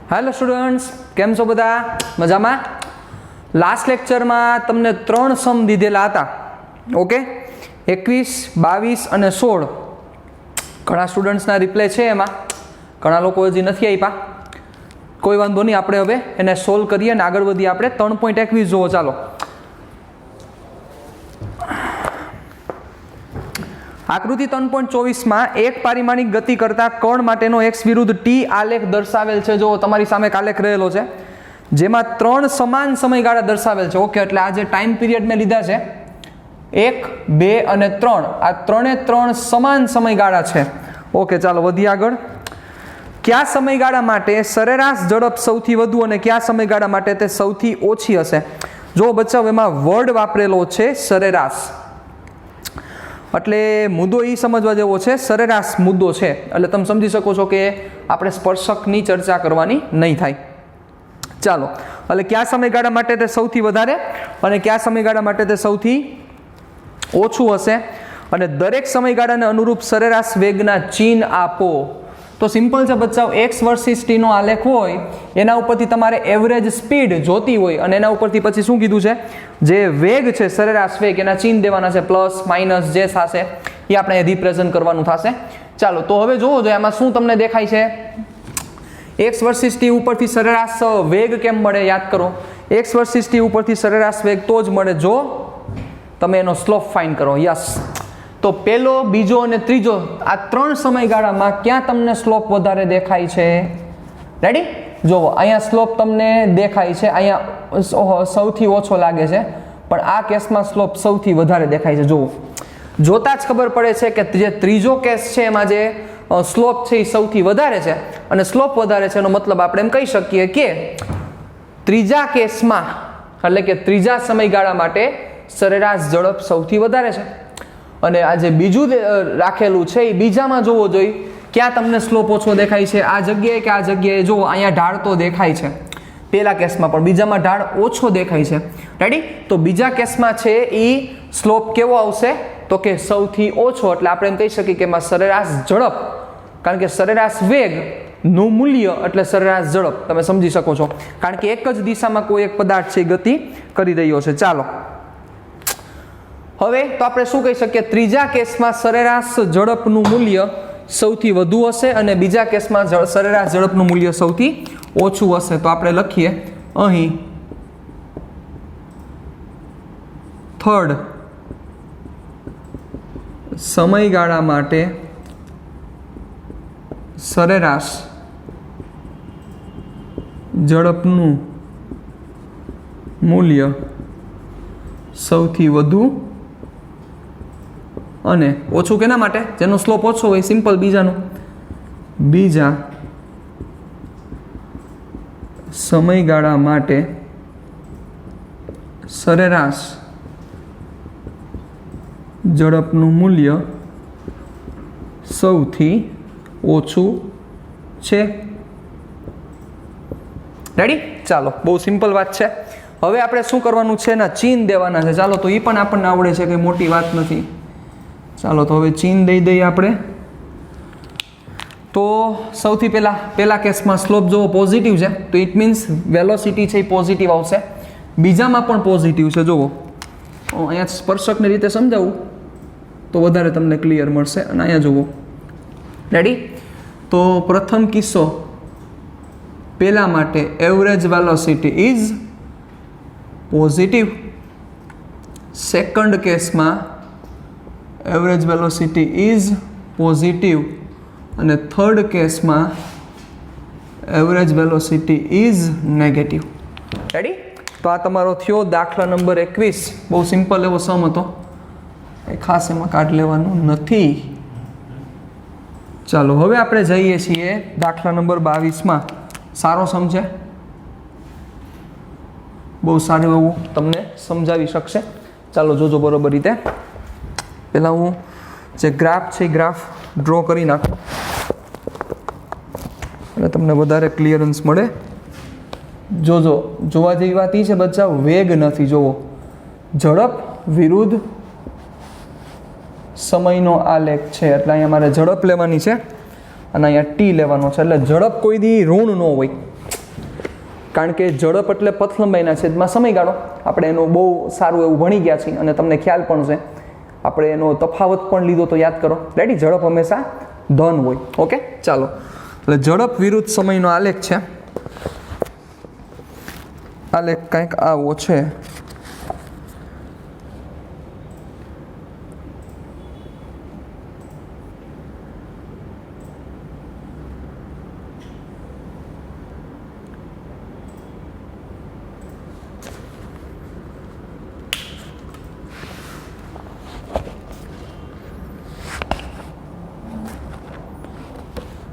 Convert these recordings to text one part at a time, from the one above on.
Hello students, केम छो बधा? मजामां? Last lecture में तमने 3 सम दीधेला हता। ओके, 21, 22 અને 16 घणा स्टूडेंट्सना रिप्लाय छे एमां, घणा लोको हजी नथी आप्या। कोई वांधो नहीं, आपणे हवे एने सोल्व करीए अने आगळ वधीए। आपणे 3.21 जोવો। चालो, आकृति 3.24 में एक पारिमाणिक गति करता कण माटेनो एक्स विरुद्ध टी आलेख दर्शावेल छे। जो तमारी सामे आलेख रहेलो छे, जेमां 3 समान समयगाळा दर्शावेल छे। ओके, एटले आ जे टाइम पीरियड में लीधा छे 1, 2 અને 3, आ 3 समान समयगाळा छे। ओके, चालो वधी आगळ। क्या समयगाळा माटे सरेराश झड़प सौथी वधु अने क्या समयगाळा माटे ते सौथी ओછી हशे? जो बच्चाओ एमां वर्ड वापरेलो छे सरेराश, એટલે મુદ્દો એ સમજવા જેવો છે। સરેરાશ મુદ્દો છે એટલે તમે સમજી શકો છો કે આપણે સ્પર્શકની ચર્ચા કરવાની નહીં થાય। ચાલો, એટલે કયા સમયગાળા માટે તે સૌથી વધારે અને કયા સમયગાળા માટે તે સૌથી ઓછું હશે અને દરેક સમયગાળાને અનુરૂપ સરેરાશ વેગના ચિહ્ન આપો। તો સિમ્પલ છે બચ્ચાઓ, x વર્સિસ t નો આલેખ હોય એના ઉપરથી તમારે એવરેજ સ્પીડ જોતી હોય અને એના ઉપરથી પછી શું કીધું છે, જે વેગ છે સરેરાશ વેગ એના ચિહ્ન દેવાના છે, પ્લસ માઇનસ જે થશે એ આપણે રિપ્રેઝન્ટ કરવાનું થશે। ચાલો, તો હવે જોવો જોઈએ આમાં શું તમને દેખાય છે। x વર્સિસ t ઉપરથી સરેરાશ વેગ કેમ મળે યાદ કરો। x વર્સિસ t ઉપરથી સરેરાશ વેગ તો જ મળે જો તમે એનો સ્લોપ ફાઇન્ડ કરો। યસ, તો પહેલો, બીજો અને ત્રીજો આ 3 સમયગાળામાં ક્યાં તમને સ્લોપ વધારે દેખાય છે? રેડી? જોવો, અહીંયા સ્લોપ તમને દેખાય છે, અહીંયા સૌથી ઓછો લાગે છે, પણ આ કેસમાં સ્લોપ સૌથી વધારે દેખાય છે। જોવો, જોતા જ ખબર પડે છે કે જે ત્રીજો કેસ છે એમાં જે સ્લોપ છે એ સૌથી વધારે છે અને સ્લોપ વધારે છે એનો મતલબ આપણે એમ કહી શકીએ કે ત્રીજા કેસમાં એટલે કે ત્રીજા સમયગાળા માટે સરેરાશ ઝડપ સૌથી વધારે છે। અને આ જે બીજું રાખેલું છે એ બીજામાં જોવો જોઈએ ક્યાં તમને સ્લોપ ઓછો દેખાય છે, આ જગ્યાએ કે આ જગ્યાએ। જુઓ, અહીંયા ઢાળ તો દેખાય છે પહેલા કેસમાં, પણ બીજામાં ઢાળ ઓછો દેખાય છે। રેડી? તો બીજા કેસમાં છે એ સ્લોપ કેવો આવશે તો કે સૌથી ઓછો। એટલે આપણે એમ કહી શકીએ કે એમાં સરેરાશ ઝડપ, કારણ કે સરેરાશ વેગ નું મૂલ્ય એટલે સરેરાશ ઝડપ, તમે સમજી શકો છો, કારણ કે એક જ દિશામાં કોઈ એક પદાર્થ છે ગતિ કરી રહ્યો છે। ચાલો, હવે તો આપણે શું કહી શકીએ, ત્રીજા કેસમાં સરેરાશ ઝડપનું મૂલ્ય સૌથી વધુ હશે અને બીજા કેસમાં સરેરાશ ઝડપનું મૂલ્ય સૌથી ઓછું હશે। તો આપણે લખીએ અહીં થર્ડ સમયગાળા માટે સરેરાશ ઝડપનું મૂલ્ય સૌથી વધુ અને ઓછું કેના માટે? જેનો સ્લોપ ઓછો હોય, સિમ્પલ, બીજા સમયગાળા માટે સરેરાશ ઝડપનું મૂલ્ય સૌથી ઓછું છે। રેડી? ચાલો, બહુ સિમ્પલ વાત છે। હવે આપણે શું કરવાનું છે, એના ચિહ્ન દેવાના છે। ચાલો, તો એ પણ આપણને આવડે છે, કંઈ મોટી વાત નથી। ચાલો, તો હવે ચિહ્ન દઈ દઈએ આપણે। તો સૌથી પહેલા કેસમાં સ્લોપ જોવો પોઝિટિવ છે, તો ઇટ મીન્સ વેલોસિટી છે એ પોઝિટિવ આવશે। બીજામાં પણ પોઝિટિવ છે। જોવો, અહીંયા સ્પર્શકની રીતે સમજાવું તો વધારે તમને ક્લિયર મળશે। અને અહીંયા જુઓ, રેડી? તો પ્રથમ કિસ્સો પહેલા માટે average velocity is positive, second કેસમાં એવરેજ વેલોસિટી ઇઝ પોઝિટિવ અને થર્ડ કેસમાં average velocity is negative. Ready? તો આ તમારો થયો દાખલા નંબર 21। બહુ સિમ્પલ એવો સમ હતો, એ ખાસ એમાં કાઢ લેવાનું નથી। ચાલો, હવે આપણે જઈએ છીએ દાખલા નંબર 22માં। સારો સમ છે, બહુ સારું એવું તમને સમજાવી શકશે। ચાલો, જોજો બરોબર રીતે। પહેલાં હું જે ગ્રાફ છે એ ગ્રાફ ડ્રો કરી નાખું એટલે તમને વધારે ક્લિયરન્સ મળે। જોજો, જોવા જેવી વાત એ છે બચ્ચા, વેગ નથી, જોવો, ઝડપ વિરુદ્ધ સમયનો આલેખ છે। એટલે અહીંયા મારે ઝડપ લેવાની છે અને અહીંયા ટી લેવાનો છે। એટલે ઝડપ કોઈ દી ઋણ ન હોય, કારણ કે ઝડપ એટલે પથ લંબાઈના છેદમાં સમયગાળો. આપણે એનું બહુ સારું એવું ભણી ગયા છીએ અને તમને ખ્યાલ પણ છે. આપણે એનો તફાવત પણ લીધો તો યાદ કરો. રેડી? ઝડપ હંમેશા ધન હોય. ઓકે, ચાલો. એટલે ઝડપ વિરુદ્ધ સમયનો આલેખ છે. આલેખ કંઈક આવો છે.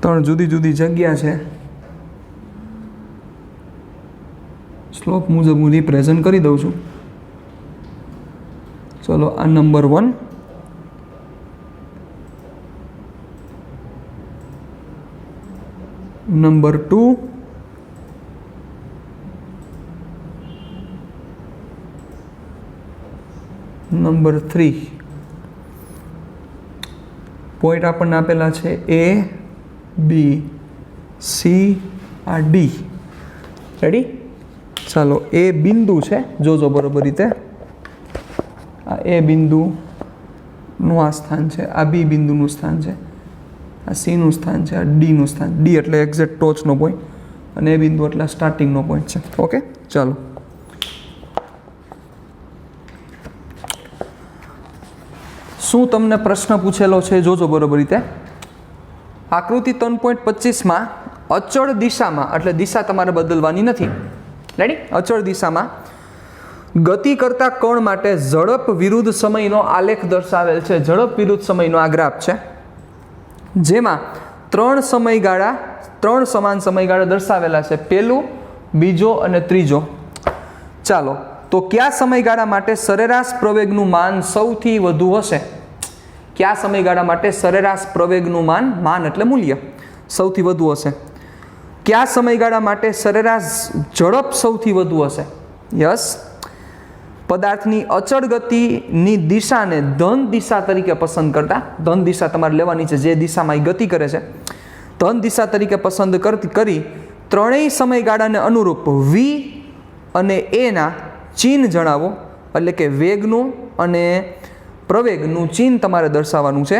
ત્રણ જુદી જુદી જગ્યા છે. સ્લોપ મુજબ હું રિપ્રેઝન્ટ કરી દઉં છું. ચલો, આ નંબર 1, નંબર 2, નંબર 3. પોઈન્ટ આપણને આપેલા છે A, B, C, આ D. રેડી? ચાલો, એ બિંદુ છે, જોજો બરોબર રીતે. આ એ બિંદુનું આ સ્થાન છે, આ બી બિંદુનું સ્થાન છે, આ સીનું સ્થાન છે, આ ડીનું સ્થાન. ડી એટલે એક્ઝેક્ટ ટોચનો પોઈન્ટ અને એ બિંદુ એટલે સ્ટાર્ટિંગનો પોઈન્ટ છે. ઓકે, ચાલો. શું તમને પ્રશ્ન પૂછેલો છે જોજો બરોબર રીતે. આકૃતિ 3.25માં અચળ દિશામાં, એટલે દિશા તમારે બદલવાની નથી. રેડી? અચળ દિશામાં ગતિ કરતા કણ માટે ઝડપ વિરુદ્ધ સમયનો આલેખ દર્શાવેલ છે. ઝડપ વિરુદ્ધ સમયનો આ ગ્રાફ છે, જેમાં 3 સમાન સમયગાળા દર્શાવેલા છે. પહેલું, બીજો અને ત્રીજો. ચાલો, તો કયા સમયગાળા માટે સરેરાશ પ્રવેગનું માન સૌથી વધુ હશે? કયા સમયગાળા માટે સરેરાશ પ્રવેગનું માન એટલે મૂલ્ય સૌથી વધુ હશે? કયા સમયગાળા માટે સરેરાશ ઝડપ સૌથી વધુ હશે? યસ. પદાર્થની અચળ ગતિની દિશાને ધન દિશા તરીકે પસંદ કરતા, ધન દિશા તમારે લેવાની છે, જે દિશામાં એ ગતિ કરે છે, ધન દિશા તરીકે પસંદ કરી ત્રણેય સમયગાળાને અનુરૂપ V અને A ના ચિહ્ન જણાવો. એટલે કે વેગનું અને પ્રવેગનું ચિહ્ન તમારે દર્શાવવાનું છે.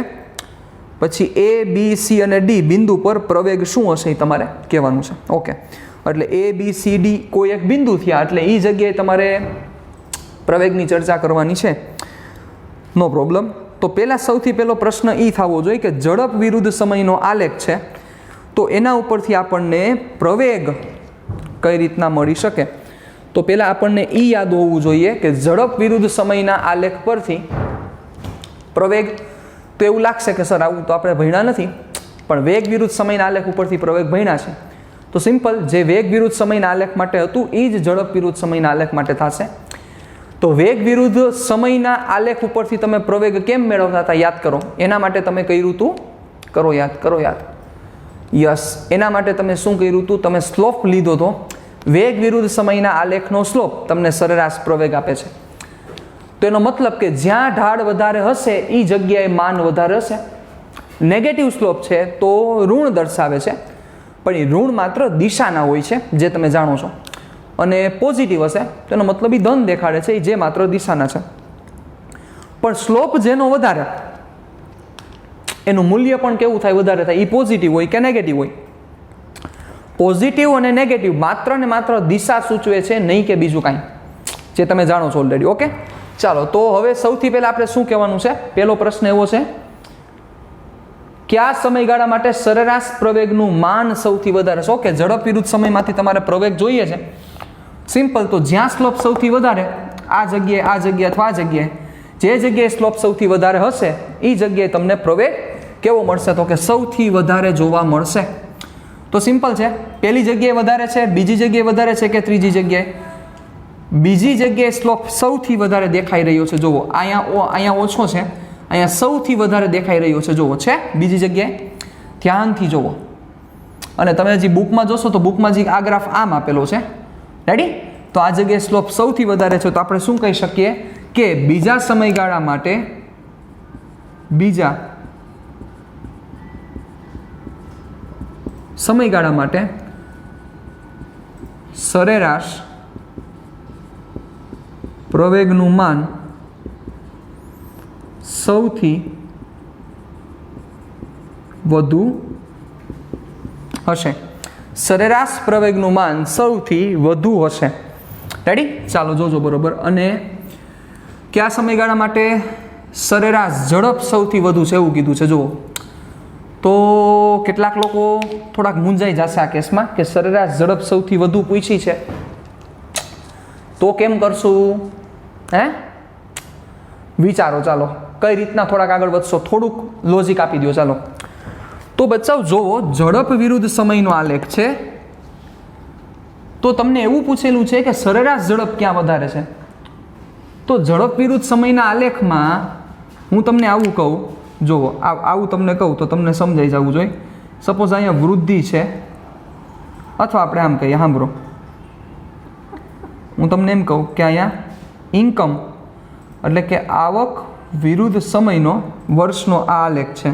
પછી A, B, C અને D બિંદુ પર પ્રવેગ શું હશે એ તમારે કહેવાનું છે. ઓકે, એટલે A, B, C, D કોઈ એક બિંદુ થયા એટલે એ જગ્યાએ તમારે પ્રવેગની ચર્ચા કરવાની છે. નો પ્રોબ્લેમ. તો સૌથી પહેલો પ્રશ્ન એ થવો જોઈએ કે ઝડપ વિરુદ્ધ સમયનો આલેખ છે, તો એના ઉપરથી આપણને પ્રવેગ કઈ રીતના મળી શકે? તો પહેલાં આપણને એ યાદ હોવું જોઈએ કે ઝડપ વિરુદ્ધ સમયના આલેખ પરથી પ્રવેગ, તો એવું લાગશે કે સર આવું તો આપણે ભણ્યા નથી, પણ વેગ વિરુદ્ધ સમયના આલેખ ઉપરથી પ્રવેગ ભણ્યા છે. તો સિમ્પલ, જે વેગ વિરુદ્ધ સમયના આલેખ માટે હતું એ જ ઝડપ વિરુદ્ધ સમયના આલેખ માટે થશે. તો વેગ વિરુદ્ધ સમયના આલેખ ઉપરથી તમે પ્રવેગ કેમ મેળવતા હતા યાદ કરો. એના માટે તમે કર્યું હતું, કરો યાદ. યસ, એના માટે તમે શું કર્યું હતું? તમે સ્લોપ લીધો હતો. વેગ વિરુદ્ધ સમયના આલેખનો સ્લોપ તમને સરેરાશ પ્રવેગ આપે છે. તો એનો મતલબ કે જ્યાં ઢાળ વધારે હશે એ જગ્યાએ માન વધારે હશે. નેગેટિવ સ્લોપ છે તો ઋણ દર્શાવે છે, પણ એ ઋણ માત્ર દિશાના હોય છે, જે તમે જાણો છો. અને પોઝિટિવ હશે તો એનો મતલબ એ ધન દેખાડે છે, જે માત્ર દિશાના છે. પણ સ્લોપ જેનો વધારે, એનું મૂલ્ય પણ કેવું થાય? વધારે થાય. એ પોઝિટિવ હોય કે નેગેટિવ હોય? પોઝિટિવ અને નેગેટિવ માત્ર ને માત્ર દિશા સૂચવે છે, નહીં કે બીજું કાંઈ, જે તમે જાણો છો ઓલરેડી. ઓકે, ચાલો. તો હવે સૌથી પહેલા આપણે શું કહેવાનું છે? પહેલો પ્રશ્ન એવો છે, કયા સમયગાળા માટે સરેરાશ પ્રવેગનું માન સૌથી વધારે છે? ઓકે, ઝડપ વિરુદ્ધ સમયમાંથી તમારે પ્રવેગ જોઈએ છે. સિમ્પલ, તો જ્યાં સ્લોપ સૌથી વધારે, આ જગ્યાએ અથવા આ જગ્યાએ, જે જગ્યાએ સ્લોપ સૌથી વધારે હશે એ જગ્યાએ તમને પ્રવેગ કેવો મળશે? તો કે સૌથી વધારે જોવા મળશે. તો સિમ્પલ છે, પહેલી જગ્યાએ વધારે છે, બીજી જગ્યાએ વધારે છે કે ત્રીજી જગ્યાએ? બીજી જગ્યાએ સ્લોપ સૌથી વધારે દેખાઈ રહ્યો છે. જુઓ, અહીંયા ઓછો છે, અહીંયા સૌથી વધારે દેખાઈ રહ્યો છે. જુઓ, છે બીજી જગ્યાએ? ધ્યાનથી જુઓ. અને તમે હજી બુકમાં જોશો તો બુકમાં જે આ ગ્રાફ આમ આપેલો છે. રેડી? તો આ જગ્યાએ સ્લોપ સૌથી વધારે છે, તો આપણે શું કહી શકીએ કે બીજા સમયગાળા માટે સરેરાશ પ્રવેગનું માન સૌથી વધુ હશે. સરેરાશ પ્રવેગનું માન સૌથી વધુ હશે. રેડી? ચાલો જોજો બરોબર. અને કયા સમયગાળા માટે સરેરાશ ઝડપ સૌથી વધુ છે એવું કીધું છે. જુઓ તો કેટલાક લોકો થોડાક મૂંઝાઈ જશે આ કેસમાં કે સરેરાશ ઝડપ સૌથી વધુ પૂછી છે તો કેમ કરશું? વિચારો. ચાલો કઈ રીતના થોડાક આગળ વધશો, થોડુંક લોજિક આપી દો. ચાલો તો બચ્ચાઓ જોવો, ઝડપ વિરુદ્ધ સમયનો આલેખ છે તો તમને એવું પૂછેલું છે કે સરેરાશ ઝડપ ક્યાં વધારે છે. તો ઝડપ વિરુદ્ધ સમયના આલેખમાં હું તમને આવું કહું, જુઓ આવું તમને કહું તો તમને સમજાઈ જવું જોઈએ. સપોઝ અહીંયા વૃદ્ધિ છે, અથવા આપણે આમ કહીએ, સાંભળો, હું તમને એમ કહું કે અહીંયા ઇન્કમ એટલે કે આવક વિરુદ્ધ સમયનો વર્ષનો આ આલેખ છે.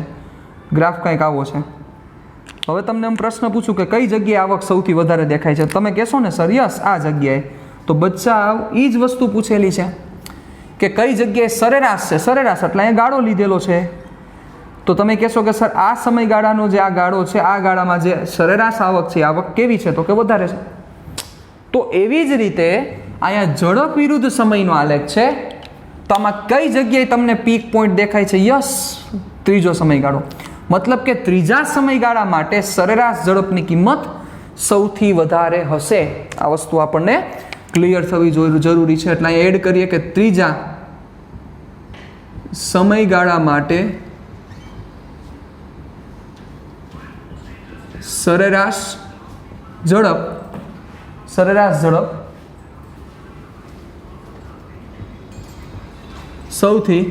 ગ્રાફ કંઈક આવો છે. હવે તમને એમ પ્રશ્ન પૂછું કે કઈ જગ્યાએ આવક સૌથી વધારે દેખાય છે, તમે કહેશો ને સર યસ આ જગ્યાએ. તો બચ્ચા એ જ વસ્તુ પૂછેલી છે કે કઈ જગ્યાએ સરેરાશ છે. સરેરાશ એટલે અહીંયા ગાળો લીધેલો છે. તો તમે કહેશો કે સર આ સમયગાળાનો જે આ ગાળો છે, આ ગાળામાં જે સરેરાશ આવક છે, આવક કેવી છે? તો કે વધારે છે. તો એવી જ રીતે અહીંયા ઝડપ વિરુદ્ધ સમયનો આલેખ છે. તો આમાં કઈ જગ્યાએ તમને પીક પોઈન્ટ દેખાય છે? યસ, ત્રીજો સમયગાળો. મતલબ કે ત્રીજા સમયગાળા માટે સરેરાશ ઝડપની કિંમત સૌથી વધારે હશે. આ વસ્તુ આપણને ક્લિયર થવી જરૂરી છે. એટલે અહીં એડ કરીએ કે ત્રીજા સમયગાળા માટે સરેરાશ ઝડપ સૌથી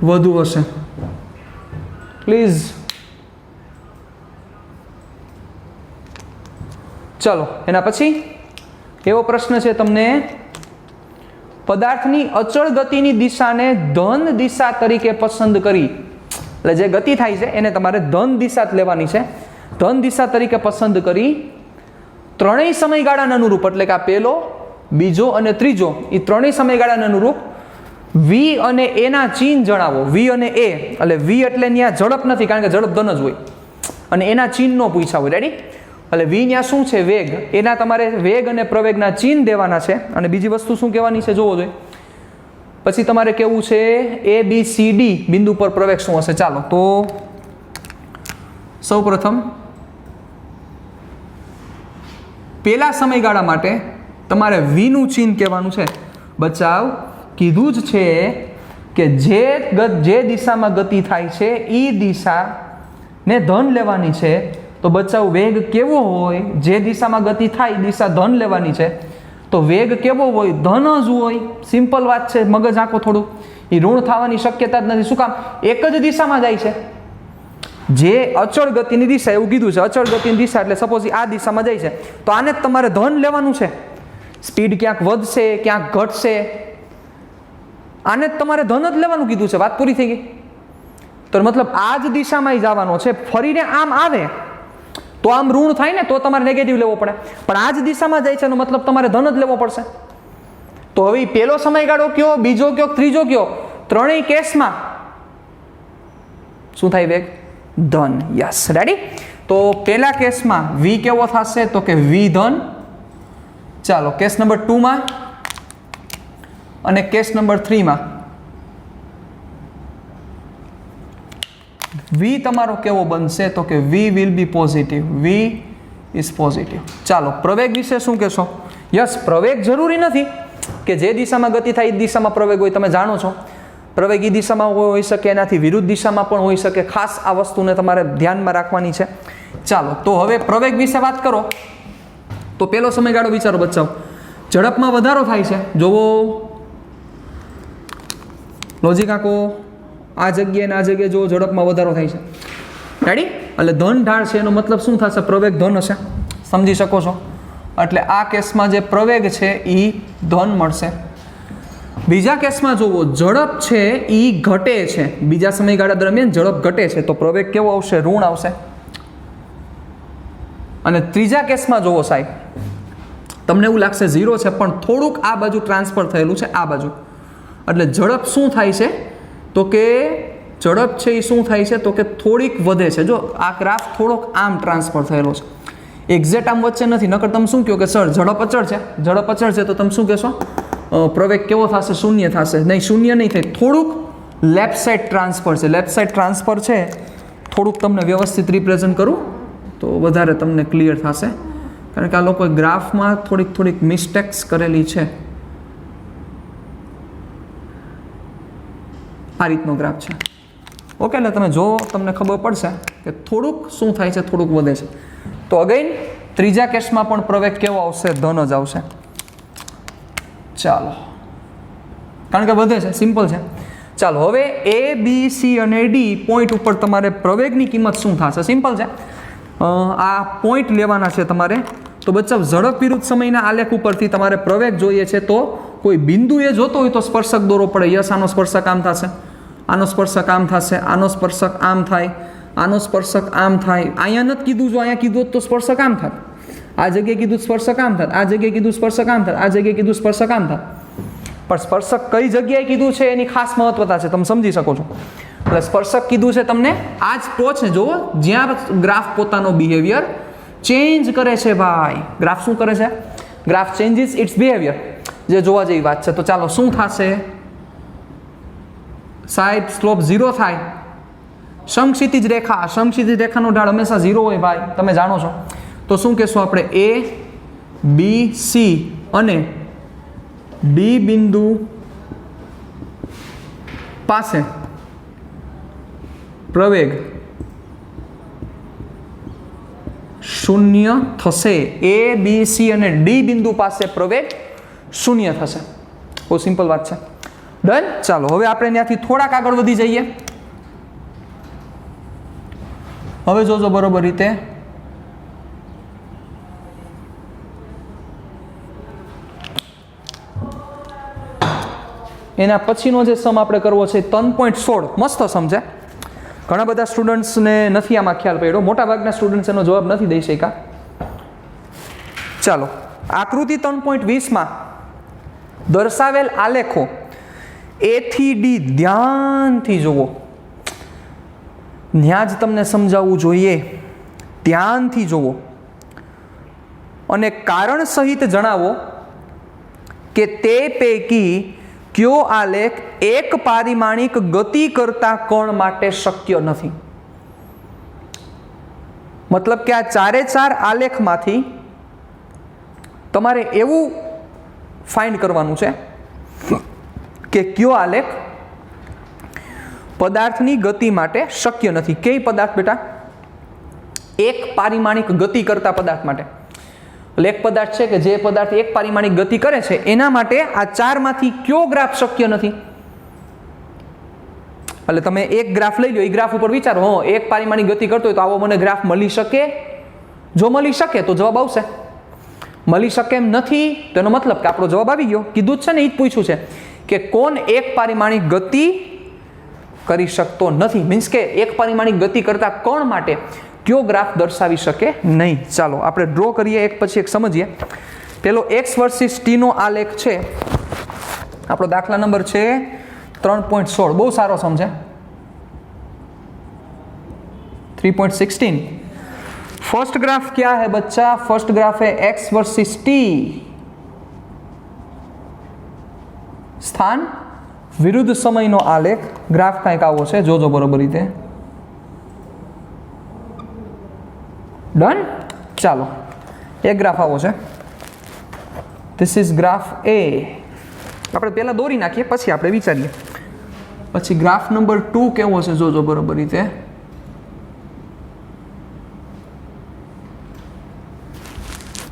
વધુ હશે. પ્લીઝ ચાલો એના પછી એવો પ્રશ્ન છે તમને, પદાર્થની અચળ ગતિની દિશાને ધન દિશા તરીકે પસંદ કરી. એટલે જે ગતિ થાય છે એને તમારે ધન દિશા જ લેવાની છે. ધન દિશા તરીકે પસંદ કરી ત્રણેય સમયગાળાને અનુરૂપ, એટલે કે આ પહેલો, બીજો અને ત્રીજો, એ ત્રણેય સમયગાળાને અનુરૂપ વી અને એના ચિહ્ન જણાવો. વી અને એ, એટલે વી એટલે ત્યાં ઝડપ નથી કારણ કે ઝડપ ધન જ હોય, અને એના ચિહ્નો પૂછ્યા હોય. રેડી? એટલે વી ત્યાં શું છે? વેગ. એના તમારે વેગ અને પ્રવેગના ચિહ્ન દેવાના છે. અને બીજી વસ્તુ શું કહેવાની છે જોવો જોઈએ. પછી તમારે કેવું છે એ બી સી ડી બિંદુ પર પ્રવેગ શું હશે. ચાલો તો સૌ પ્રથમ પેલા સમયગાળા માટે તમારે વીનું ચિહ્ન કહેવાનું છે. બચાવ કીધું જ છે કે જે દિશામાં ગતિ થાય છે એ દિશાને ધન લેવાની છે. તો બચાવ વેગ કેવો હોય? જે દિશામાં ગતિ થાય દિશા ધન લેવાની છે. તો વેગ કેવો હોય? ધન જ હોય. સિમ્પલ વાત છે. મગજ આંખો થોડું, એ ઋણ થવાની શક્યતા જ નથી. શું કામ? એક જ દિશામાં જાય છે. જે અચળ ગતિની દિશા, એવું કીધું છે અચળ ગતિની દિશા, એટલે સપોઝ આ દિશામાં જાય છે તો આને જ તમારે ધન લેવાનું છે. સ્પીડ ક્યાંક વધશે, ક્યાંક ઘટશે, આને જ તમારે ધન જ લેવાનું કીધું છે. વાત પૂરી થઈ ગઈ. તો મતલબ આ જ દિશામાં જવાનો છે. ફરીને આમ આવે તો આમ ઋણ થાય ને, તો તમારે નેગેટિવ લેવો પડે. પણ આ જ દિશામાં જાય છે એનો મતલબ તમારે ધન જ લેવો પડશે. તો હવે પહેલો સમયગાળો કયો, બીજો કયો, ત્રીજો કયો, ત્રણેય કેસમાં શું થાય? વેગ ધન. Yes, ready? તો પહેલા કેસમાં વી કેવો થશે? તો કે વી ધન. ચાલો કેસ નંબર 2 માં અને કેસ નંબર 3 માં વી તમારો કેવો બનશે? તો કે we will be positive. We is positive. ચાલો પ્રવેગ વિશે શું કહેશો? યસ, પ્રવેગ જરૂરી નથી કે જે દિશામાં ગતિ થાય એ દિશામાં પ્રવેગ હોય. તમે જાણો છો પ્રવેગ એ દિશામાં હોઈ શકે, એનાથી વિરુદ્ધ દિશામાં પણ હોઈ શકે. ખાસ આ વસ્તુને તમારે ધ્યાનમાં રાખવાની છે. ચાલો તો હવે પ્રવેગ વિશે વાત કરો તો પહેલો સમયગાળો વિચારો બચ્ચાઓ. ઝડપમાં વધારો થાય છે. જોવો લોજિક આંકો, આ જગ્યાએ ને આ જગ્યાએ જો ઝડપમાં વધારો થાય છે. રેડી? એટલે ધન ઢાળ છે એનો મતલબ શું થશે? પ્રવેગ ધન હશે. સમજી શકો છો? એટલે આ કેસમાં જે પ્રવેગ છે એ ધન મળશે. બીજા કેસમાં જોવો ઝડપ છે એ ઘટે છે. બીજા સમયગાળા દરમિયાન ઝડપ ઘટે છે તો પ્રવેગ કેવો આવશે? ઋણ આવશે. અને ત્રીજા કેસમાં જુઓ સાહેબ, તમને એવું લાગશે 0 છે, પણ થોડુંક આ બાજુ ટ્રાન્સફર થયેલું છે, આ બાજુ. એટલે ઝડપ શું થાય છે તો કે ઝડપ છે એ શું થાય છે તો કે થોડીક વધે છે. જો આ ગ્રાફ થોડોક આમ ટ્રાન્સફર થયેલો છે, એક્ઝેક્ટ આમ વચ્ચે નથી. નકર તમે શું કહો કે સર ઝડપ અચળ છે, ઝડપ અચળ છે તો તમે શું કહેશો? પ્રવેગ કેવો થશે? શૂન્ય થશે. નહીં, શૂન્ય નહીં થાય, થોડુંક લેફ્ટ સાઈડ ટ્રાન્સફર છે. લેફ્ટ સાઈડ ટ્રાન્સફર છે, થોડુંક તમને વ્યવસ્થિત રિપ્રેઝન્ટ કરું તો વધારે તમને ક્લિયર થશે, કારણ કે આ લોકોએ ગ્રાફમાં થોડીક મિસ્ટેક્સ કરેલી છે. આ રીતનો ગ્રાફ છે. ઓકે, એટલે તમે જો તમને ખબર પડશે કે થોડુંક શું થાય છે, થોડુંક વધે છે. તો અગેન ત્રીજા કેસમાં પણ પ્રવેગ કેવો આવશે? ધન જ આવશે. ચાલો, કારણ કે વધે છે, સિમ્પલ છે. ચાલો, હવે A, B, C અને D પોઈન્ટ ઉપર તમારે પ્રવેગની કિંમત શું થશે? સિમ્પલ છે. આ પોઈન્ટ લેવાના છે તમારે. તો બચ્ચા, ઝડપ વિરુદ્ધ સમયના આલેખ ઉપરથી તમારે પ્રવેગ જોઈએ છે, તો કોઈ બિંદુએ જોતો હોય તો સ્પર્શક દોરવો પડે. યસ, આનો સ્પર્શક આમ થશે, આનો સ્પર્શક આમ થશે, આનો સ્પર્શક આમ થાય, આનો સ્પર્શક આમ થાય. અહીંયા નથી કીધું, જો અહીંયા કીધું તો સ્પર્શક આમ થાય, આ જગ્યાએ કીધું સ્પર્શક આમ થાય, આ જગ્યાએ કીધું સ્પર્શક આમ થાય, આ જગ્યાએ કીધું સ્પર્શક આમ થાય. પણ સ્પર્શક કઈ જગ્યાએ કીધું છે એની ખાસ મહત્વતા છે, તમે સમજી શકો છો. એટલે સ્પર્શક કીધું છે તમને આ જ ટોચ ને, જુઓ જ્યાં ગ્રાફ પોતાનો બિહેવિયર ચેન્જ કરે છે ભાઈ. ગ્રાફ શું કરે છે? ગ્રાફ ચેન્જીસ ઇટ્સ બિહેવિયર, જે જોવા જેવી વાત છે. તો ચાલો, શું થશે સાહેબ? સ્લોપ 0 થાય. સમક્ષિતિજ રેખા, સમક્ષિતિજ રેખાનો ઢાળ હંમેશા 0 હોય ભાઈ, તમે જાણો છો. તો શું કહેશું આપણે? A, B, C અને D બિંદુ પાસે પ્રવેગ શૂન્ય થશે. A, B, C અને D બિંદુ પાસે પ્રવેગ શૂન્ય થશે. બહુ સિમ્પલ વાત છે. ડન. ચાલો, હવે આપણે ત્યાંથી થોડાક આગળ વધી જઈએ. હવે જોજો બરોબર રીતે. એના પછીનો જે સમ આપણે કરવો છે 3.16, મસ્ત સમ છે. ઘણા બધા સ્ટુડન્ટ્સને નથી આમાં ખ્યાલ પડ્યો, મોટાભાગના સ્ટુડન્ટ્સ એનો જવાબ નથી દઈ શક્યા. ચાલો, આકૃતિ 3.20માં દર્શાવેલ આલેખો A થી D ધ્યાનથી જુઓ. ત્યાં જ તમને સમજાવવું જોઈએ, ધ્યાનથી જુઓ અને કારણ સહિત જણાવો કે તે પૈકી કયો આલેખ એક પારિમાણિક ગતિ કરતા કણ માટે શક્ય નથી. મતલબ કે આ 4 આલેખમાંથી તમારે એવું ફાઇન્ડ કરવાનું છે કે કયો આલેખ પદાર્થની ગતિ માટે શક્ય નથી. કઈ પદાર્થ બેટા? એક પારિમાણિક ગતિ કરતા પદાર્થ માટે. એટલે એક પદાર્થ છે કે જે પદાર્થ એક પારિમાણિક ગતિ કરે છે, એના માટે આ 4માંથી કયો ગ્રાફ શક્ય નથી? એટલે તમે એક ગ્રાફ લઈ લો, એ ગ્રાફ ઉપર વિચારો, એક પારિમાણિક ગતિ કરતો હોય તો આવો મને ગ્રાફ મળી શકે? જો મળી શકે તો જવાબ આવશે. મળી શકે એમ નથી તો એનો મતલબ કે આપણો જવાબ આવી ગયો. કીધું જ છે ને, એ જ પૂછ્યું છે કે કોણ એક પારિમાણિક ગતિ કરી શકતો નથી, મીન્સ કે એક પારિમાણિક ગતિ કરતા કણ માટે કયો ગ્રાફ દર્શાવી શકે નહીં. ચાલો આપણે ડ્રો કરીએ, એક પછી એક સમજીએ. પેલો x વર્સિસ t નો આલેખ છે. આપણો દાખલા નંબર છે 3.16. બહુ સારો સમજે. 3.16 फर्स्ट ग्राफ क्या है बच्चा? फर्स्ट ग्राफ है x वर्सेस t. स्थान विरुद्ध समयનો આલેખ. ગ્રાફ કાંઈક આવો છે, જોજો બરોબર રીતે. ડન. ચાલો, એક ગ્રાફ આવો છે. This is graph A. આપણે પહેલા દોરી નાખીએ, પછી આપણે વિચારીએ. પછી ગ્રાફ નંબર 2 કેવો છે, જોજો બરોબર રીતે.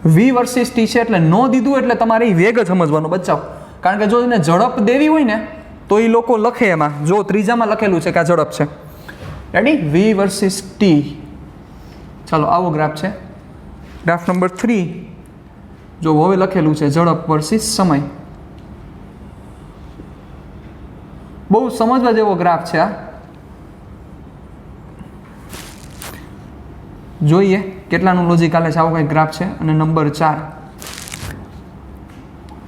V વર્સિસ T છે, એટલે નો દીધું એટલે તમારે વેગ જ સમજવાનો બચાવ. કારણ કે જો એને ઝડપ દેવી હોય ને તો એ લોકો લખે એમાં, જો ત્રીજામાં લખેલું છે કે આ ઝડપ છે. રેડી? V versus T. ચાલો, આવો ગ્રાફ છે. ગ્રાફ નંબર 3 જો હવે લખેલું છે ઝડપ વર્સિસ સમય. બહુ સમજવા જેવો ગ્રાફ છે આ. જોઈએ કેટલાનું લોજિક હાલે છે આવો કંઈક ગ્રાફ છે. અને નંબર 4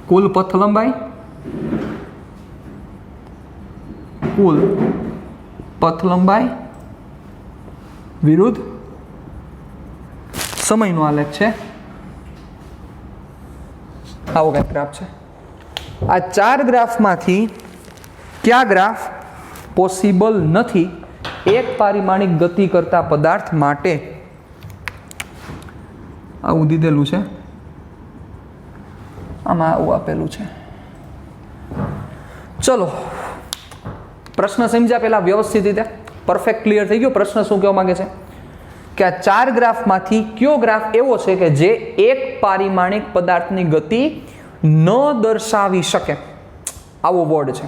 કુલ પથ લંબાઈ, કુલ પથ લંબાઈ વિરુદ્ધ સમયનો આલેખ છે. આવો કંઈક ગ્રાફ છે. આ 4 ગ્રાફમાંથી કયા ગ્રાફ પોસિબલ નથી એક પારિમાણિક ગતિ કરતા પદાર્થ માટે? આવું દીધેલું છે, આમાં આવું આપેલું છે. ચલો પ્રશ્ન સમજ્યા પહેલા વ્યવસ્થિત રીતે પરફેક્ટ ક્લિયર થઈ ગયો. પ્રશ્ન શું કહેવા માંગે છે કે આ 4 ગ્રાફમાંથી કયો ગ્રાફ એવો છે કે જે એક પારિમાણિક પદાર્થની ગતિ ન દર્શાવી શકે? આવો વર્ડ છે.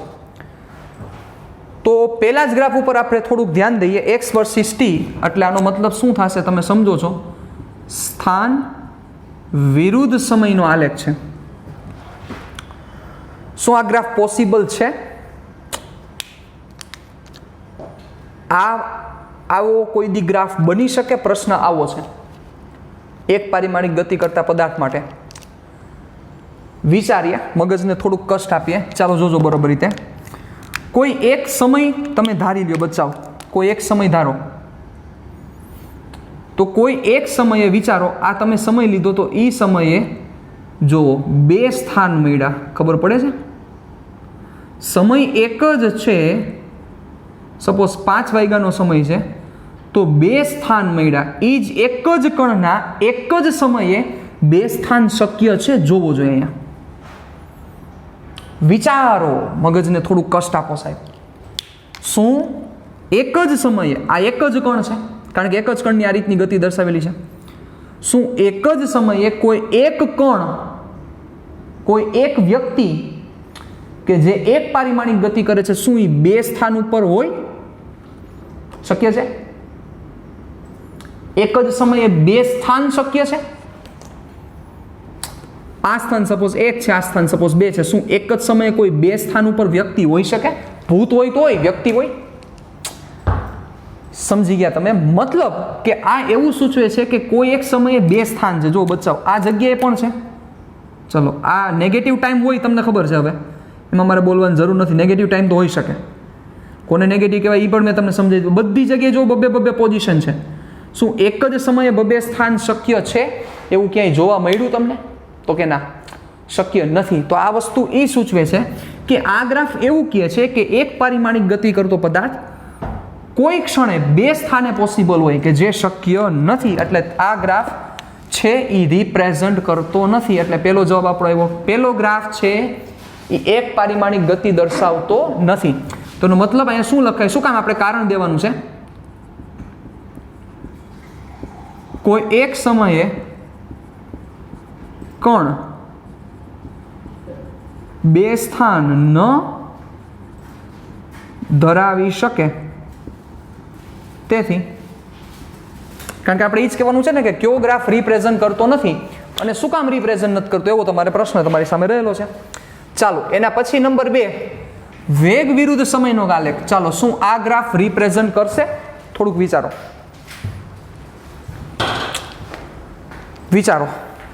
તો પહેલા જ ગ્રાફ ઉપર આપણે થોડુંક ધ્યાન દઈએ. x વર્સિસ t એટલે આનો મતલબ શું થશે તમે સમજો છો? સ્થાન વિરુદ્ધ સમયનો આલેખ છે. શું આ ગ્રાફ પોસિબલ છે? આવો કોઈ દી ગ્રાફ બની શકે? પ્રશ્ન આવો છે એક પારિમાણિક ગતિ કરતા પદાર્થ માટે. વિચારીએ, મગજને થોડુંક કષ્ટ આપીએ. ચાલો જોજો બરોબર રીતે. કોઈ એક સમય તમે ધારી લ્યો બચાવ, કોઈ એક સમય ધારો. તો કોઈ એક સમયે વિચારો, આ તમે સમય લીધો તો એ સમયે જુઓ 2 સ્થાન મળ્યા. ખબર પડે છે? સમય એક જ છે. સપોઝ 5 વાગ્યાનો સમય છે તો 2 સ્થાન મળ્યા. એ જ એક જ કણના એક જ સમયે 2 સ્થાન શક્ય છે. જોવો જોઈએ અહીંયા. વિચારો, મગજને થોડું કષ્ટ આપો સાહેબ. શું એક જ સમયે, આ એક જ કણ છે કારણ કે એક જ કણની આ રીતની ગતિ દર્શાવેલી છે. શું એક જ સમયે કોઈ એક કણ, કોઈ એક વ્યક્તિ કે જે એક પારિમાણિક ગતિ કરે છે, શું એ 2 સ્થાન ઉપર હોય? શક્ય છે? એક જ સમયે 2 સ્થાન શક્ય છે? આ સ્થાન સપોઝ 1 છે, આ સ્થાન સપોઝ 2 છે. શું એક જ સમયે કોઈ 2 સ્થાન ઉપર વ્યક્તિ હોઈ શકે? ભૂત હોય તો હોય, વ્યક્તિ હોય. સમજી ગયા તમે? મતલબ કે આ એવું સૂચવે છે કે કોઈ એક સમયે 2 સ્થાન છે. જો બચાવ આ જગ્યાએ પણ છે. ચલો આ નેગેટિવ ટાઈમ હોય, તમને ખબર છે. હવે એમાં મારે બોલવાની જરૂર નથી. નેગેટિવ ટાઈમ તો હોઈ શકે. કોને નેગેટિવ કહેવાય એ પણ મેં તમને સમજાવી દીધું. બધી જગ્યાએ જો બબે પોઝિશન છે. શું એક જ સમયે 2 સ્થાન શક્ય છે? એવું ક્યાંય જોવા મળ્યું તમને? તો કે ના, શક્ય નથી. તો આ વસ્તુ એ સૂચવે છે કે આ ગ્રાફ એવું કહે છે કે એક પારિમાણિક ગતિ કરતો પદાર્થ કોઈ ક્ષણે 2 સ્થાને પોસિબલ હોય કે જે શક્ય નથી. એટલે આ ગ્રાફ છે એ રિપ્રેઝન્ટ કરતો નથી. એટલે પહેલો જવાબ આપણો આવ્યો. પહેલો ગ્રાફ છે એ એક પારિમાણિક ગતિ દર્શાવતો નથી. તો એનો મતલબ અહીંયા શું લખાય? શું કામ આપણે કારણ દેવાનું છે? કોઈ એક સમયે કણ 2 સ્થાન ન ધરાવી શકે. તેથી કારણ કે આપણે એ જ કહેવાનું છે ને કે કયો ગ્રાફ રિપ્રેઝન્ટ કરતો નથી અને શું કામ રિપ્રેઝન્ટ નથી કરતો, એવો તમારે પ્રશ્ન તમારી સામે રહેલો છે. ચાલો એના પછી નંબર 2, વેગ વિરુદ્ધ સમયનો આલેખ. ચાલો શું આ ગ્રાફ રિપ્રેઝન્ટ કરશે? થોડુંક વિચારો.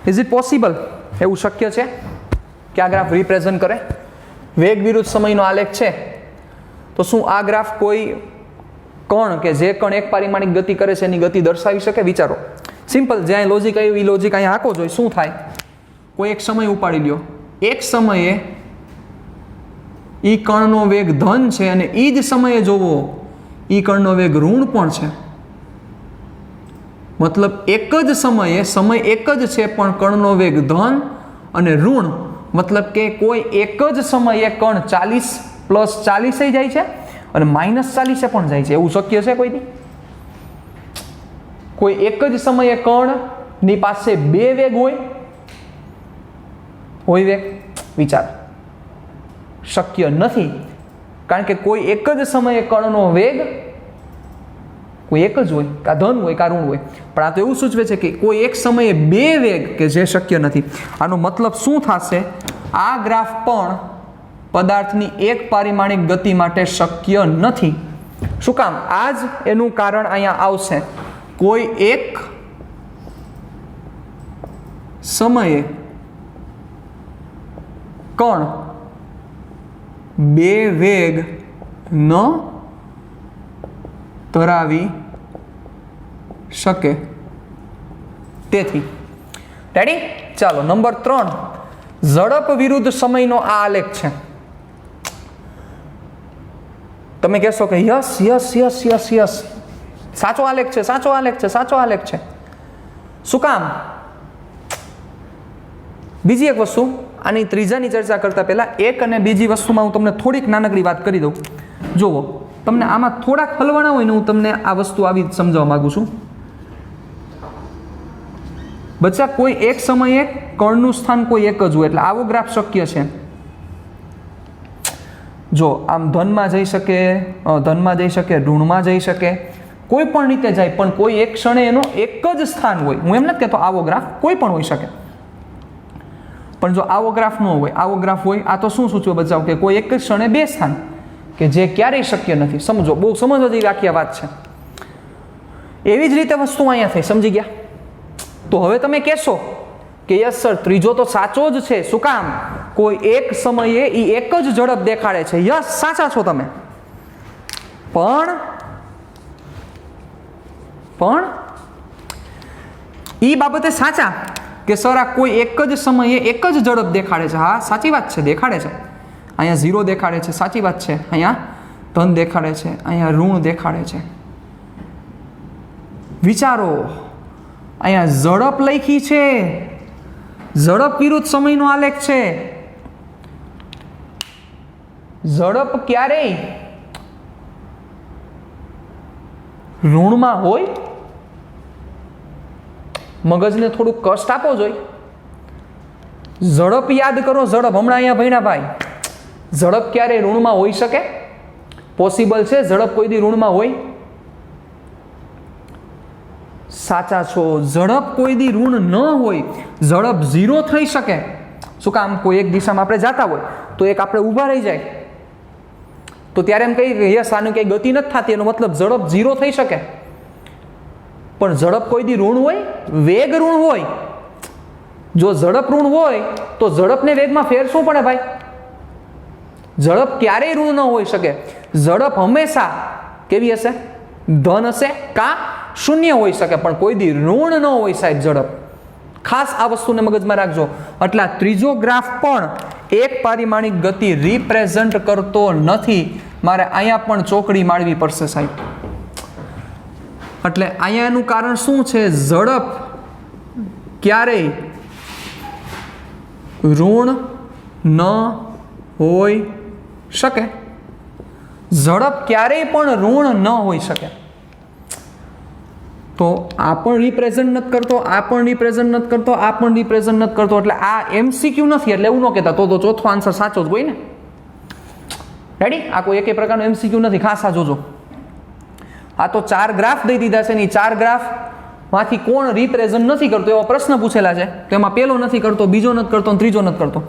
Is it possible? એવું શક્ય છે કે આ ગ્રાફ રિપ્રેઝન્ટ કરે? વેગ વિરુદ્ધ સમયનો આલેખ છે તો શું આ ગ્રાફ કોઈ કણ કે જે કણ એક પારિમાણિક ગતિ કરે છે એની ગતિ દર્શાવી શકે? વિચારો. સિમ્પલ. જ્યાં લોજિક આવ્યું એ લોજિક અહીંયા આંકો જોઈએ. શું થાય? કોઈ એક સમય ઉપાડી લ્યો. એક સમયે ઈ કણનો વેગ ધન છે અને એ જ સમયે જોવો ઈ કણનો વેગ ઋણ પણ છે. મતલબ એક જ સમયે, સમય એક જ છે પણ કણનો વેગ ધન અને ઋણ. મતલબ કે કોઈ એક જ સમયે કણ 40 + 40 જાય છે અને -40 પણ જાય છે. એવું શક્ય છે કોઈથી? કોઈ એક જ સમયે કણની પાસે 2 વેગ હોય વેગ? વિચાર. શક્ય નથી. કારણ કે કોઈ એક જ સમયે કણનો વેગ કોઈ એક જ હોય, કાં ધન હોય કાં ઋણ હોય. પણ આ તો એવું સૂચવે છે કે કોઈ એક સમયે 2 વેગ કે જે શક્ય નથી. આનો મતલબ શું થશે? આ ગ્રાફ પણ પદાર્થની એક પારિમાણિક ગતિ માટે શક્ય નથી. શું કામ? આ જ એનું કારણ અહીંયા આવશે. કોઈ એક સમયે કણ બે વેગ ન ધરાવી શકે. તેથી રેડી. ચાલો નંબર 3, ઝડપ વિરુદ્ધ સમયનો આ આલેખ છે. તમે કહેશો કે yes yes yes yes yes, સાચો આલેખ છે, સાચો આલેખ છે, સાચો આલેખ છે. શું કામ? બીજી એક વસ્તુ, આની ત્રીજાની ચર્ચા કરતા પહેલા એક અને બીજી વસ્તુમાં હું તમને થોડીક નાનકડી વાત કરી દઉં. જુઓ, તમને આમાં થોડાક હલવાના હોય ને હું તમને આ વસ્તુ આવી સમજાવવા માંગુ છું. બચ્ચા, કોઈ એક સમયે કણનું સ્થાન કોઈ એક જ હોય, એટલે આવો ગ્રાફ શક્ય છે. જો આમ ધનમાં જઈ શકે, ઋણમાં જઈ શકે, કોઈ પણ રીતે જાય, પણ કોઈ એક ક્ષણે એનો એક જ સ્થાન હોય. હું એમ નથી કહેતો આવો ગ્રાફ કોઈ પણ હોઈ શકે, પણ જો આવો ગ્રાફ ન હોય, આવો ગ્રાફ હોય, આ તો શું સૂચવે બચાવ કે કોઈ એક જ ક્ષણે બે સ્થાન, કે જે ક્યારેય શક્ય નથી. સમજો, બહુ સમજવા જેવી આખી વાત છે. એવી જ રીતે વસ્તુ અહીંયા થઈ, સમજી ગયા? તો હવે તમે કહેશો કે યસ સર, ત્રીજો તો સાચો જ છે. શું કામ? કોઈ એક સમયે એ એક જ ઝડપ દેખાડે છે. યસ, સાચા છો તમે. પણ એ બાબતે સાચા કે સર આ કોઈ એક જ સમયે એક જ ઝડપ દેખાડે છે. હા, સાચી વાત છે, દેખાડે છે. અહીંયા 0 દેખાડે છે, સાચી વાત છે. અહીંયા ધન દેખાડે છે, અહીંયા ઋણ દેખાડે છે. વિચારો, અહીંયા ઝડપ લખી છે, ઝડપ વિરુદ્ધ સમયનો આલેખ છે. ઝડપ ક્યારેય ઋણમાં હોય, મગજને થોડું કષ્ટ આપો જોઈએ. ઝડપ યાદ કરો, ઝડપ હમણાં અહીંયા ભણ્યા ભાઈ. ઝડપ ક્યારે ઋણમાં હોઈ શકે? પોસિબલ છે ઝડપ કોઈ દી ઋણમાં હોય? સાચા છો. ઝડપ કોઈ દી ઋણ ન હોય, ઝડપ 0 થઈ શકે. શું કામ? કોઈ એક દિશામાં આપણે જતા હોય તો એક આપણે ઊભા રહી જાય, તો ત્યારે એમ કહીએ કે યસ આનું કંઈ ગતિ નથી થતી, એનો મતલબ ઝડપ 0 થઈ શકે. પણ ઝડપ કોઈ દી ઋણ હોય, વેગ ઋણ હોય. જો ઝડપ ઋણ હોય તો ઝડપને વેગમાં ફેર શું પડે ભાઈ? ઝડપ ક્યારેય ઋણ ન હોઈ શકે. ઝડપ હંમેશા કેવી હશે? ધન હશે કા શૂન્ય હોઈ શકે, પણ કોઈ દી ઋણ ન હોય સાહેબ ઝડપ. ખાસ આ વસ્તુને મગજમાં રાખજો. એટલે ત્રીજો ગ્રાફ પણ એક પારિમાણિક ગતિ રિપ્રેઝન્ટ કરતો નથી. મારે અહીંયા પણ ચોકડી માળવી પડશે સાહેબ. એટલે અહીંયાનું કારણ શું છે? ઝડપ ક્યારેય ઋણ ન હોઈ શકે. ઝડપ ક્યારેય પણ ઋણ ન હોઈ શકે. તો આ પણ રિપ્રેઝન્ટ નથી કરતો, આ પણ રિપ્રેઝન્ટ નથી કરતો, આ પણ રિપ્રેઝન્ટ નથી કરતો. એટલે આ MCQ નથી, એટલે એવું ન કહેતા તો ચોથો આન્સર સાચો જ હોય ને. રેડી? આ કોઈ એકે પ્રકારનો MCQ નથી, ખાસ આ જોજો. આ તો 4 ગ્રાફ દઈ દીધા છે ને, 4 ગ્રાફમાંથી કોણ રિપ્રેઝન્ટ નથી કરતો એવો પ્રશ્ન પૂછેલા છે. તો એમાં પહેલો નથી કરતો, બીજો નથી કરતો, ત્રીજો નથી કરતો.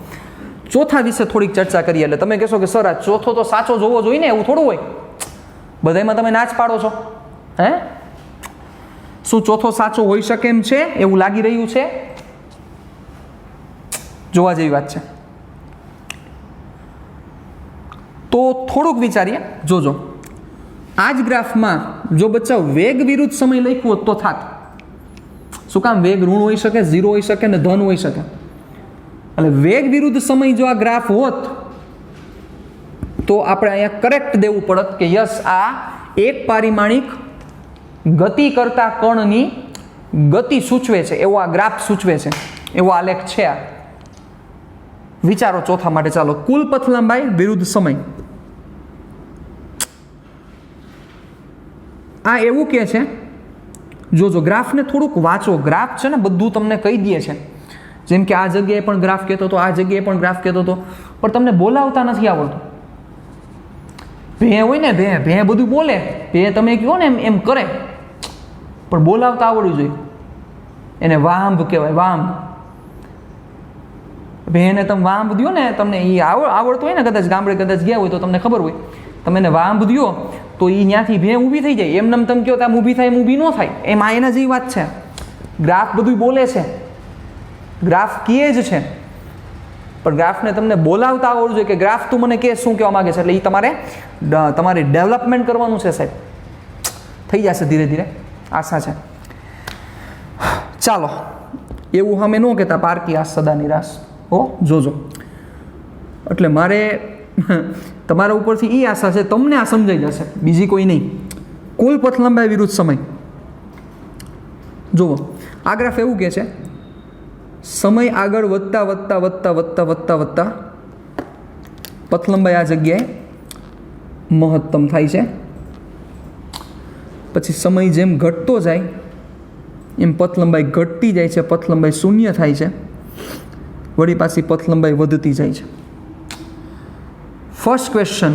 ચોથા વિશે થોડીક ચર્ચા કરીએ. એટલે તમે કહેશો કે સર આ ચોથો તો સાચો જોવો જોઈએ ને, એવું થોડું હોય. બધામાં તમે નાચ પાડો છો. હે? શું ચોથો સાચો હોઈ શકે એમ છે? એવું લાગી રહ્યું છે? જોવા જેવી વાત છે. તો થોડુંક વિચારીએ. જોજો, આ જ ગ્રાફમાં જો બચ્ચા વેગ વિરુદ્ધ સમય લખ્યું હોત તો થાત. શું કામ? વેગ ઋણ હોઈ શકે, 0 હોઈ શકે ને ધન હોઈ શકે. એટલે વેગ વિરુદ્ધ સમય જો આ ગ્રાફ હોત તો આપણે અહીંયા કરેક્ટ દેવું પડત કે યસ આ એક પારિમાણિક ગતિ કરતા કણની ગતિ સૂચવે છે, એવો આ ગ્રાફ સૂચવે છે, એવો આલેખ છે આ. વિચારો ચોથા માટે. ચાલો, કુલ પથ લંબાઈ વિરુદ્ધ સમય. આ એવું કહે છે, જોજો ગ્રાફને થોડુંક વાંચો. ગ્રાફ છે ને બધું તમને કહી દે છે. જેમ કે આ જગ્યાએ પણ ગ્રાફ કહેતો હતો, આ જગ્યાએ પણ ગ્રાફ કહેતો હતો, પણ તમને બોલાવતા નથી આવડતું. ભે હોય ને, ભે બધું બોલે, ભે તમે કહો ને એમ કરે, પણ બોલાવતા આવડવું જોઈએ. એને વાંભ કહેવાય, વાંભ. ભેને તમે વાંભ દો ને, તમને એ આવડતું હોય ને, કદાચ ગામડે કદાચ ગયા હોય તો તમને ખબર હોય. તમે એને વાંભ દો તો એ ત્યાંથી ભે ઊભી થઈ જાય. એમને તમે કહો તો આમ ઊભી થાય, એમ ઊભી ન થાય. એમાં એના જેવી વાત છે. ગ્રાફ બધું બોલે છે. ગ્રાફ કહે જ છે, પણ ગ્રાફને તમને બોલાવતા આવડવું જોઈએ કે ગ્રાફ તું મને કે શું કહેવા માંગે છે. એટલે એ તમારે ડેવલપમેન્ટ કરવાનું છે સાહેબ. થઈ જશે ધીરે ધીરે, આશા છે. ચાલો, એવું અમે ન કહેતા પારકી આશ સદા નિરાશ હો, જોજો. એટલે મારે તમારા ઉપરથી એ આશા છે તમને આ સમજાઈ જશે, બીજી કોઈ નહીં. કુલ પથ લંબાઈ વિરુદ્ધ સમય. જુઓ, આ ગ્રાફ એવું કહે છે સમય આગળ વધતા વધતા વધતા વધતા વધતા વધતા પથ લંબાઈ આ જગ્યાએ મહત્તમ થાય છે. પછી સમય જેમ ઘટતો જાય એમ પથ લંબાઈ ઘટતી જાય છે, પથ લંબાઈ શૂન્ય થાય છે, વળી પાછી પથ લંબાઈ વધતી જાય છે. ફર્સ્ટ ક્વેશ્ચન,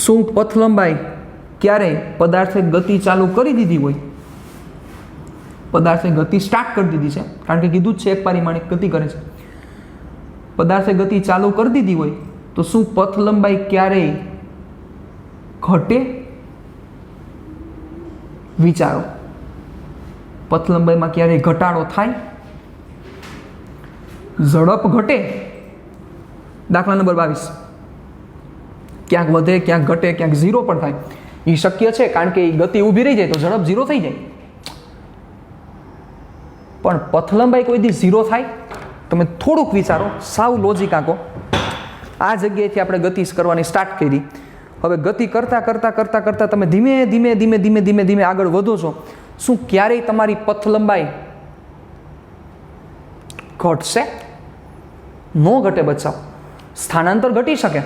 શું પથ લંબાઈ ક્યારેય પદાર્થે ગતિ ચાલુ કરી દીધી હોય? પદાર્થે ગતિ સ્ટાર્ટ કરી દીધી છે, કારણ કે કીધું જ છે એક પારિમાણિક ગતિ કરે છે. પદાર્થે ગતિ ચાલુ કરી દીધી હોય તો શું પથ લંબાઈ ક્યારેય ઘટે? વિચારો, પથ લંબાઈમાં ક્યારેય ઘટાડો થાય? ઝડપ ઘટે? દાખલા નંબર 22, ક્યાંક વધે, ક્યાંક ઘટે, ક્યાંક ઝીરો પણ થાય. એ શક્ય છે, કારણ કે એ ગતિ ઊભી રહી જાય તો ઝડપ ઝીરો થઈ જાય. પણ પથ લંબાઈ કોઈ દી ઝીરો થાય? તમે થોડુંક વિચારો, સાવ લોજિક આંકો. આ જગ્યાએથી આપણે ગતિ કરવાની સ્ટાર્ટ કરી. હવે ગતિ કરતાં કરતાં કરતાં કરતાં તમે ધીમે ધીમે ધીમે ધીમે ધીમે ધીમે આગળ વધો છો. શું ક્યારેય તમારી પથ લંબાઈ ઘટશે? નો ઘટે બચાવ. સ્થાનાંતર ઘટી શકે,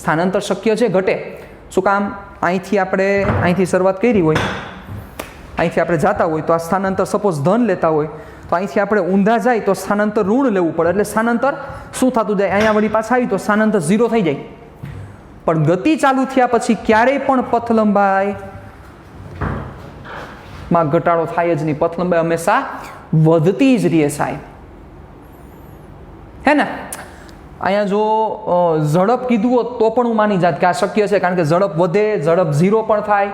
સ્થાનાંતર શક્ય છે, ઘટે. શું કામ? અહીંથી શરૂઆત કરી હોય, અહીંથી આપણે જતા હોય તો આ સ્થાનાંતર સપોઝ ધન લેતા હોય તો અહીંથી આપણે ઊંધા જાય તો સ્થાનાંતર ઋણ લેવું પડે. એટલે સ્થાનાંતર શું થતું જાય? અહીંયા વળી પાછા આવી તો સ્થાનાંતર ઝીરો થઈ જાય. પણ ગતિ ચાલુ થયા પછી ક્યારેય પણ પથ લંબાઈ માં ઘટાડો થાય જ નહીં. પથ લંબાઈ હંમેશા વધતી જ રહે સાહેબ, હે ને? અહીંયા જો ઝડપ કીધું હોત તો પણ હું માની જાત કે આ શક્ય છે, કારણ કે ઝડપ વધે, ઝડપ ઝીરો પણ થાય,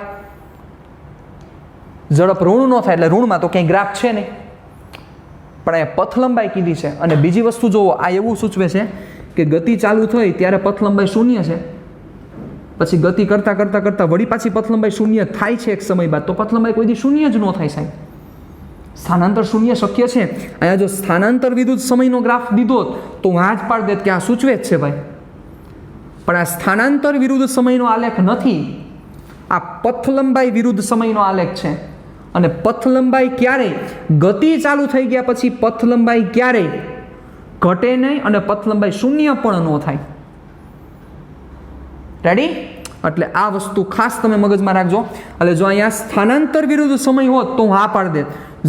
ઝડપ ઋણ ન થાય. એટલે ઋણમાં તો ક્યાંય ગ્રાફ છે નહીં, પણ અહીંયા પથ લંબાઈ કીધી છે. અને બીજી વસ્તુ જુઓ, આ એવું સૂચવે છે કે ગતિ ચાલુ થઈ ત્યારે પથ લંબાઈ શૂન્ય છે, પછી ગતિ કરતાં કરતાં કરતાં વળી પાછી પથ લંબાઈ શૂન્ય થાય છે એક સમય બાદ, તો પથ લંબાઈ કોઈ દી શૂન્ય જ ન થાય સાહેબ. સ્થાનાંતર શૂન્ય શક્ય છે. અહીંયા જો સ્થાનાંતર વિરુદ્ધ સમયનો ગ્રાફ દીધો તો હું આ જ પાડ દેત કે આ સૂચવે જ છે ભાઈ. પણ આ સ્થાનાંતર વિરુદ્ધ સમયનો આલેખ નથી, આ પથ લંબાઈ વિરુદ્ધ સમયનો આલેખ છે. અને પથ લંબાઈ ક્યારેય ગતિ ચાલુ થઈ ગયા પછી પથ લંબાઈ ક્યારેય ઘટે નહીં અને પથ લંબાઈ શૂન્ય પણ ન થાય. રેડી? એટલે આ વસ્તુ ખાસ તમે મગજમાં રાખજો. એટલે જો અહીંયા સ્થાનાંતર વિરુદ્ધ સમય હોત તો હું હા પાડ દે,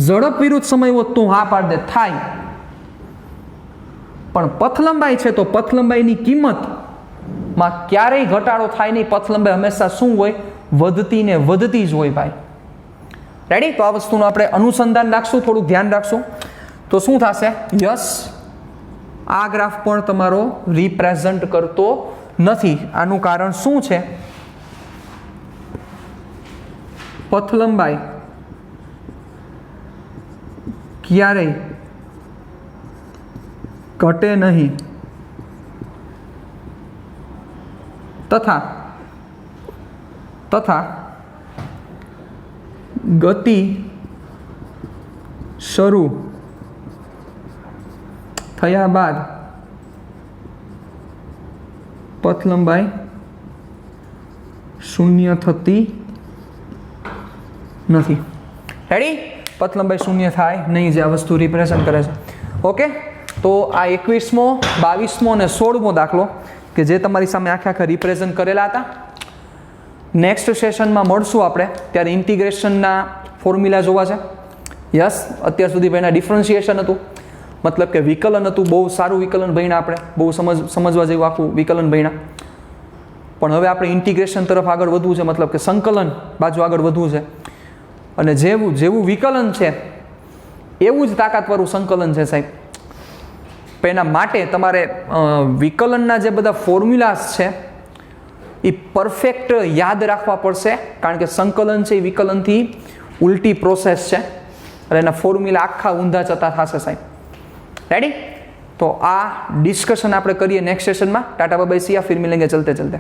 ઝડપ વિરુદ્ધ સમય હોત તો હું હા પાડ દે, થાય. પણ પથ લંબાઈ છે તો પથ લંબાઈની કિંમતમાં ક્યારેય ઘટાડો થાય નહીં. પથ લંબાઈ હંમેશા શું હોય? વધતી ને વધતી જ હોય ભાઈ. રેડી? તો આ વસ્તુનું આપણે અનુસંધાન રાખશું, થોડુંક ધ્યાન રાખશું તો શું થશે? યસ, આ ગ્રાફ પણ તમારો રિપ્રેઝન્ટ કરતો નથી. આનું કારણ શું છે? પથ લંબાઈ ક્યારેય ઘટે નહીં તથા ગતિ શરૂ થયા બાદ પથ લંબાઈ શૂન્ય થતી નથી. રેડી? પથ લંબાઈ શૂન્ય થાય નહીં, જે આ વસ્તુ રિપ્રેઝન્ટ કરે છે. ઓકે, તો આ 21મો, 22મો અને 16મો દાખલો કે જે તમારી સામે આખા રિપ્રેઝન્ટ કરેલા હતા. નેક્સ્ટ સેશનમાં મળશું આપણે, ત્યારે ઇન્ટિગ્રેશનના ફોર્મ્યુલા જોવા છે. યસ, અત્યાર સુધી ભાઈના ડિફરન્શિએશન હતું, મતલબ કે વિકલન હતું. બહુ સારું વિકલન ભણ્યા આપણે, બહુ સમજવા જેવું આખું વિકલન ભણ્યા. પણ હવે આપણે ઇન્ટિગ્રેશન તરફ આગળ વધવું છે, મતલબ કે સંકલન બાજુ આગળ વધવું છે. અને જેવું વિકલન છે એવું જ તાકાતવાળું સંકલન છે સાહેબ. પણ એના માટે તમારે વિકલનના જે બધા ફોર્મ્યુલાસ છે એ પરફેક્ટ યાદ રાખવા પડશે, કારણ કે સંકલન છે એ વિકલનથી ઉલટી પ્રોસેસ છે. અને એના ફોર્મ્યુલા આખા ઊંધા જતા થશે સાહેબ. રેડી? તો આ ડિસ્કશન આપણે કરીએ નેક્સ્ટ સેશનમાં. ટાટા બાય બાય, સિયા, ફિર મિલેંગે ચલતે ચલતે.